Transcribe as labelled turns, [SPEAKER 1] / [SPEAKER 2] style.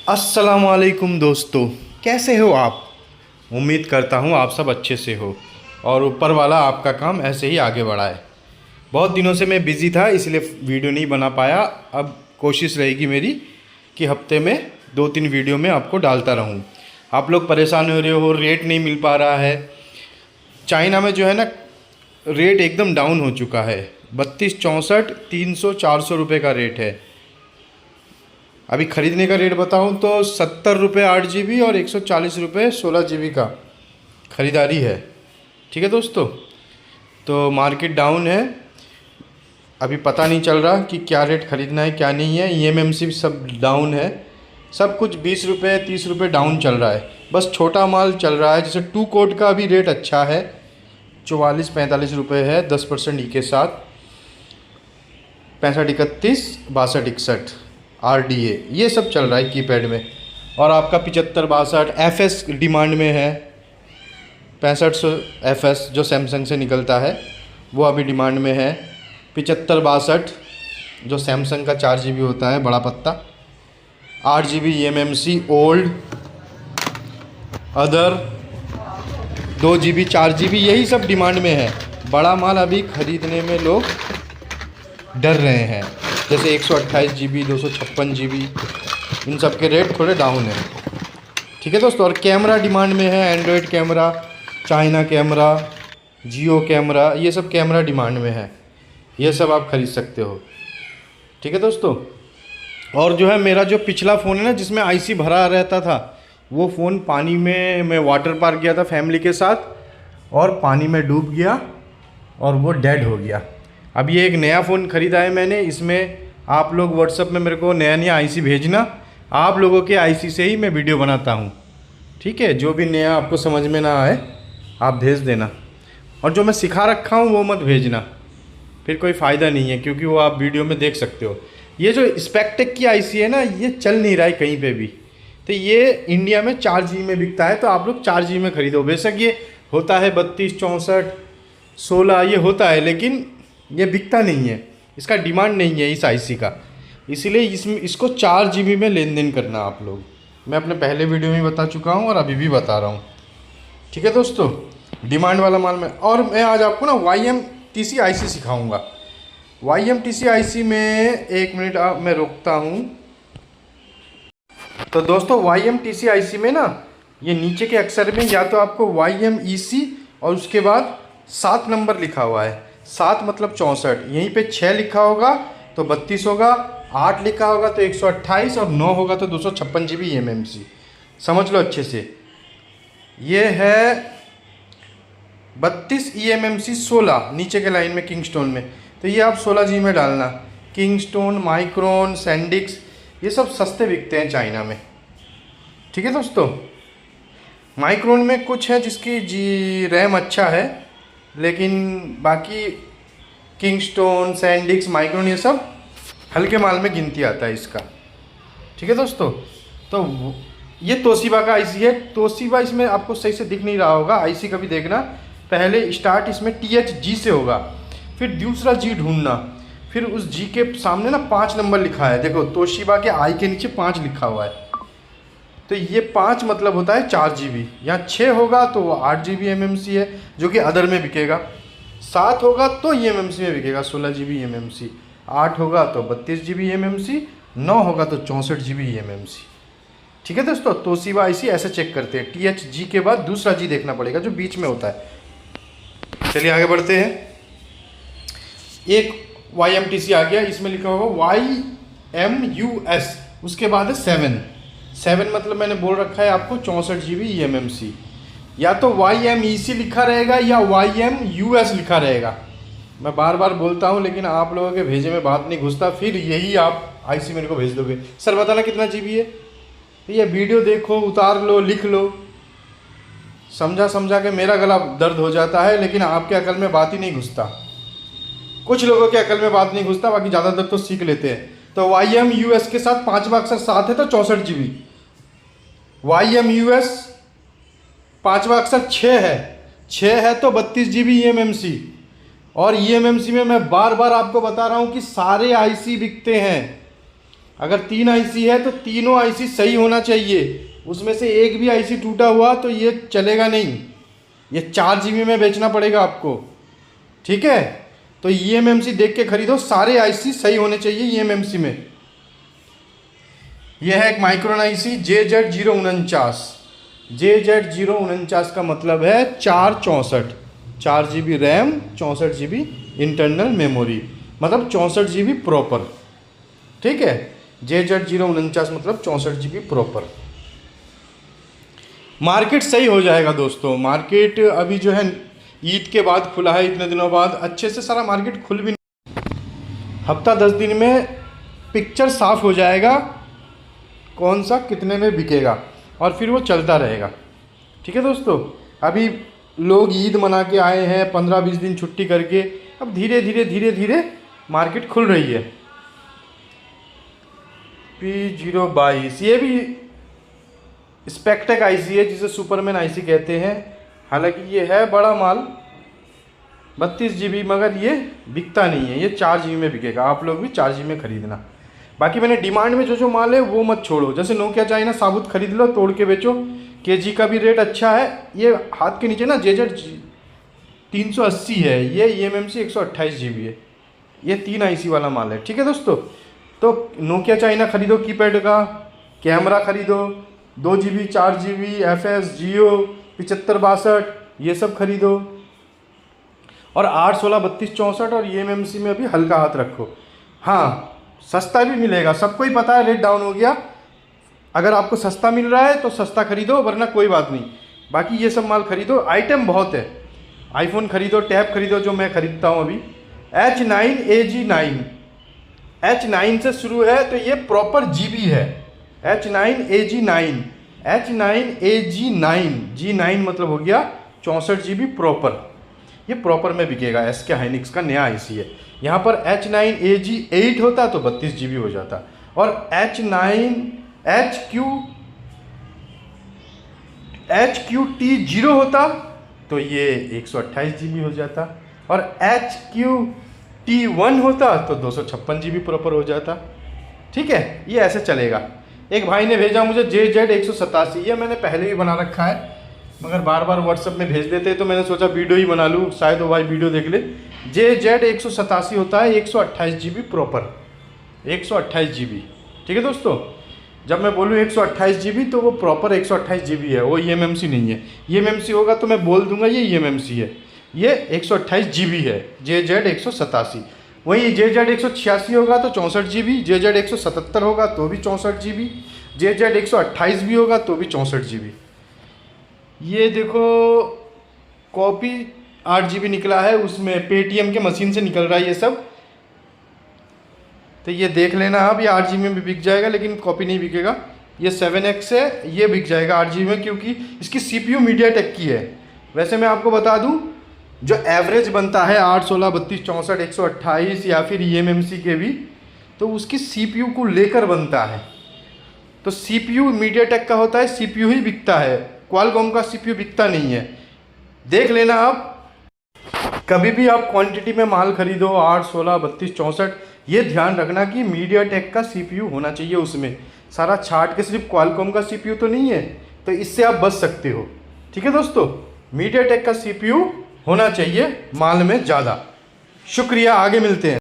[SPEAKER 1] अस्सलामुअलैकुम दोस्तों, कैसे हो आप। उम्मीद करता हूँ आप सब अच्छे से हो और ऊपर वाला आपका काम ऐसे ही आगे बढ़ाए। बहुत दिनों से मैं बिज़ी था इसलिए वीडियो नहीं बना पाया। अब कोशिश रहेगी मेरी कि हफ्ते में 2-3 वीडियो में आपको डालता रहूँ। आप लोग परेशान हो रहे हो, रेट नहीं मिल पा रहा है। चाइना में जो है ना, रेट एकदम डाउन हो चुका है। 32, 64, 300, 400 रुपये का रेट है। अभी ख़रीदने का रेट बताऊं तो 70 रुपये 8 GB और 140 रुपये 16 GB का ख़रीदारी है। ठीक है दोस्तों, तो मार्केट डाउन है। अभी पता नहीं चल रहा कि क्या रेट ख़रीदना है क्या नहीं है। EMMC सब डाउन है, सब कुछ 20 रुपये 30 रुपये डाउन चल रहा है। बस छोटा माल चल रहा है। जैसे 2 कोट का अभी रेट अच्छा है, 44-45 रुपये है 10% ई के साथ। 65, 31, 62, 61 RDA ये सब चल रहा है कीपैड में। और आपका 75, 62 FS डिमांड में है। 6500 FS जो सैमसंग से निकलता है वो अभी डिमांड में है। 75, 62 जो सैमसंग का 4 GB होता है बड़ा पत्ता। 8 GB EMMC old other 2 GB 4 GB यही सब डिमांड में है। बड़ा माल अभी ख़रीदने में लोग डर रहे हैं। जैसे 128 GB 256 GB इन सब के रेट थोड़े डाउन है। ठीक है दोस्तों, और कैमरा डिमांड में है। एंड्रॉयड कैमरा, चाइना कैमरा, जियो कैमरा, ये सब कैमरा डिमांड में है। ये सब आप ख़रीद सकते हो। ठीक है दोस्तों, और जो है मेरा जो पिछला फ़ोन है ना जिसमें IC भरा रहता था, वो फ़ोन पानी में, मैं वाटर पार्क गया था फैमिली के साथ और पानी में डूब गया और वो डेड हो गया। अब ये एक नया फ़ोन ख़रीदा है मैंने। इसमें आप लोग व्हाट्सएप में मेरे को नया नया IC भेजना। आप लोगों के IC से ही मैं वीडियो बनाता हूँ। ठीक है, जो भी नया आपको समझ में ना आए आप भेज देना, और जो मैं सिखा रखा हूँ वो मत भेजना, फिर कोई फ़ायदा नहीं है, क्योंकि वो आप वीडियो में देख सकते हो। ये जो स्पेक्टेक की IC है ना, ये चल नहीं रहा है कहीं पे भी। तो ये इंडिया में 4 GB में बिकता है, तो आप लोग 4 GB में ख़रीदो। बेशक ये होता है 32, 64, 16 ये होता है, लेकिन ये बिकता नहीं है। इसका डिमांड नहीं है इस IC का, इसीलिए इसको 4 GB में लेन देन करना आप लोग। मैं अपने पहले वीडियो में बता चुका हूँ और अभी भी बता रहा हूँ। ठीक है दोस्तों, डिमांड वाला माल में। और मैं आज आपको ना YMTC IC सिखाऊंगा। YMTC IC में 1 मिनट मैं रोकता हूँ। तो दोस्तों YMTC IC में ना, ये नीचे के अक्षर में या तो आपको YMEC और उसके बाद 7 नंबर लिखा हुआ है। 7 मतलब 64, यहीं पे 6 लिखा होगा तो 32 होगा, 8 लिखा होगा तो 128 और 9 होगा तो 256 GB EMMC। समझ लो अच्छे से। ये है 32 EMMC 16 नीचे के लाइन में किंगस्टोन में, तो ये आप 16 GB में डालना। किंगस्टोन, माइक्रोन, सैंडिक्स ये सब सस्ते बिकते हैं चाइना में। ठीक है दोस्तों, माइक्रोन में कुछ है जिसकी रैम अच्छा है, लेकिन बाकी किंगस्टोन, सैंडिक्स, माइक्रोन ये सब हल्के माल में गिनती आता है इसका। ठीक है दोस्तों, तो ये तोशिबा का IC है। तोशिबा इसमें आपको सही से दिख नहीं रहा होगा, IC कभी देखना। पहले स्टार्ट इसमें THG से होगा, फिर दूसरा G ढूंढना, फिर उस G के सामने ना 5 नंबर लिखा है। देखो तोशिबा के I के नीचे 5 लिखा हुआ है, तो ये 5 मतलब होता है 4 GB। यहाँ 6 होगा तो वो 8 GB EMMC है जो कि अदर में बिकेगा। 7 होगा तो EMMC में बिकेगा 16 GB EMMC। 8 होगा तो 32 GB EMMC। 9 होगा तो 64 GB EMMC। ठीक है दोस्तों, तोशिबा IC ऐसे चेक करते हैं। THG के बाद दूसरा G देखना पड़ेगा जो बीच में होता है। चलिए आगे बढ़ते हैं। एक YMTC आ गया, इसमें लिखा होगा YMUS, उसके बाद है 7 मतलब मैंने बोल रखा है आपको 64 GB EMMC। या तो YMEC लिखा रहेगा या YMUS लिखा रहेगा। मैं बार बार बोलता हूँ लेकिन आप लोगों के भेजे में बात नहीं घुसता, फिर यही आप IC मेरे को भेज दोगे, सर बताना कितना GB है। तो ये वीडियो देखो, उतार लो, लिख लो। समझा के मेरा गला दर्द हो जाता है, लेकिन आपके अकल में बात ही नहीं घुसता। कुछ लोगों के अकल में बात नहीं घुसता, बाकी ज़्यादातर तो सीख लेते हैं। तो YMUS के साथ 5वां अक्षर 7 है तो 64 GB। YMUS 5वां अक्षर 6 है तो 32 GB EMMC। और EMMC में मैं बार बार आपको बता रहा हूँ कि सारे IC बिकते हैं। अगर 3 आईसी है तो तीनों आईसी सही होना चाहिए, उसमें से एक भी आईसी टूटा हुआ तो ये चलेगा नहीं, ये 4 GB में बेचना पड़ेगा आपको। ठीक है, तो ईएमएमसी देख के खरीदो, सारे आईसी सही होने चाहिए ईएमएमसी में। यह है एक माइक्रोन आईसी JZ049। JZ049 का मतलब है 4 GB RAM, 64 GB internal memory, मतलब 64 GB प्रॉपर। ठीक है, JZ049 मतलब 64 GB प्रॉपर। मार्केट सही हो जाएगा दोस्तों, मार्केट अभी जो है ईद के बाद खुला है, इतने दिनों बाद अच्छे से सारा मार्केट खुल भी नहीं, हफ्ता 10 दिन में पिक्चर साफ हो जाएगा कौन सा कितने में बिकेगा, और फिर वो चलता रहेगा। ठीक है दोस्तों, अभी लोग ईद मना के आए हैं 15-20 दिन छुट्टी करके, अब धीरे धीरे मार्केट खुल रही है। P022 ये भी स्पेक्टेक आईसी है, जिसे सुपरमैन आईसी कहते हैं। हालांकि ये है बड़ा माल 32 GB, मगर ये बिकता नहीं है, ये 4 GB में बिकेगा। आप लोग भी 4 GB में खरीदना। बाकी मैंने डिमांड में जो माल है वो मत छोड़ो, जैसे नोकिया चाइना साबुत खरीद लो, तोड़ के बेचो, KG का भी रेट अच्छा है। ये हाथ के नीचे ना JZ380 है, ये eMMC 128 GB है, ये 3 आईसी वाला माल है। ठीक है दोस्तों, तो नोकिया चाइना खरीदो कीपैड का, कैमरा खरीदो 2 GB 4 GB FS जियो 7562 ये सब खरीदो, और 8 16 32 64 और eMMC में भी हल्का हाथ रखो। हाँ, सस्ता भी मिलेगा, सबको ही पता है रेट डाउन हो गया। अगर आपको सस्ता मिल रहा है तो सस्ता खरीदो, वरना कोई बात नहीं, बाकी ये सब माल खरीदो। आइटम बहुत है, आईफोन खरीदो, टैब खरीदो, जो मैं खरीदता हूँ अभी H9AG9, H9 से शुरू है तो ये प्रॉपर GB है। H9AG9, H9AG9, G9 मतलब हो गया 64 GB प्रॉपर, ये प्रॉपर में बिकेगा। SK हाइनिक्स का नया आईसी है। यहाँ पर H9AG8 होता तो 32 GB हो जाता, और HQT0 होता तो ये 128 GB हो जाता, और HQT1 होता तो 256 GB प्रॉपर हो जाता। ठीक है, ये ऐसे चलेगा। एक भाई ने भेजा मुझे JZ187, ये मैंने पहले भी बना रखा है, मगर बार बार व्हाट्सएप में भेज देते, तो मैंने सोचा वीडियो ही बना लूँ, शायद वो भाई वीडियो देख ले। JZ187 होता है 128 GB प्रॉपर, 128 GB। ठीक है दोस्तों, जब मैं बोलूँ 128 GB तो वो प्रॉपर 128 GB है, वो eMMC नहीं है। eMMC होगा तो मैं बोल दूंगा ये eMMC है, ये 128 GB है JZ187। वहीं JZ186 होगा तो 64 GB, JZ177 होगा तो भी 64 GB, JZ128 भी होगा तो भी 64 GB। ये देखो कॉपी 8 GB निकला है, उसमें पेटीएम के मशीन से निकल रहा है ये सब, तो ये देख लेना आप, ये 8 GB में भी बिक जाएगा, लेकिन कॉपी नहीं बिकेगा। ये 7X है, ये बिक जाएगा 8 GB में, क्योंकि इसकी CPU मीडियाटेक की है। वैसे मैं आपको बता दूं, जो एवरेज बनता है 8 16 32 64 128 या फिर eMMC के भी, तो उसकी CPU को लेकर बनता है। तो CPU मीडियाटेक का होता है, CPU ही बिकता है, क्वालकॉम का CPU बिकता नहीं है। देख लेना आप, कभी भी आप क्वांटिटी में माल खरीदो 8 16 32 64, ये ध्यान रखना कि मीडियाटेक का CPU होना चाहिए उसमें। सारा छाट के सिर्फ क्वालकॉम का CPU तो नहीं है, तो इससे आप बच सकते हो। ठीक है दोस्तों, मीडियाटेक का CPU होना चाहिए माल में ज़्यादा। शुक्रिया, आगे मिलते हैं।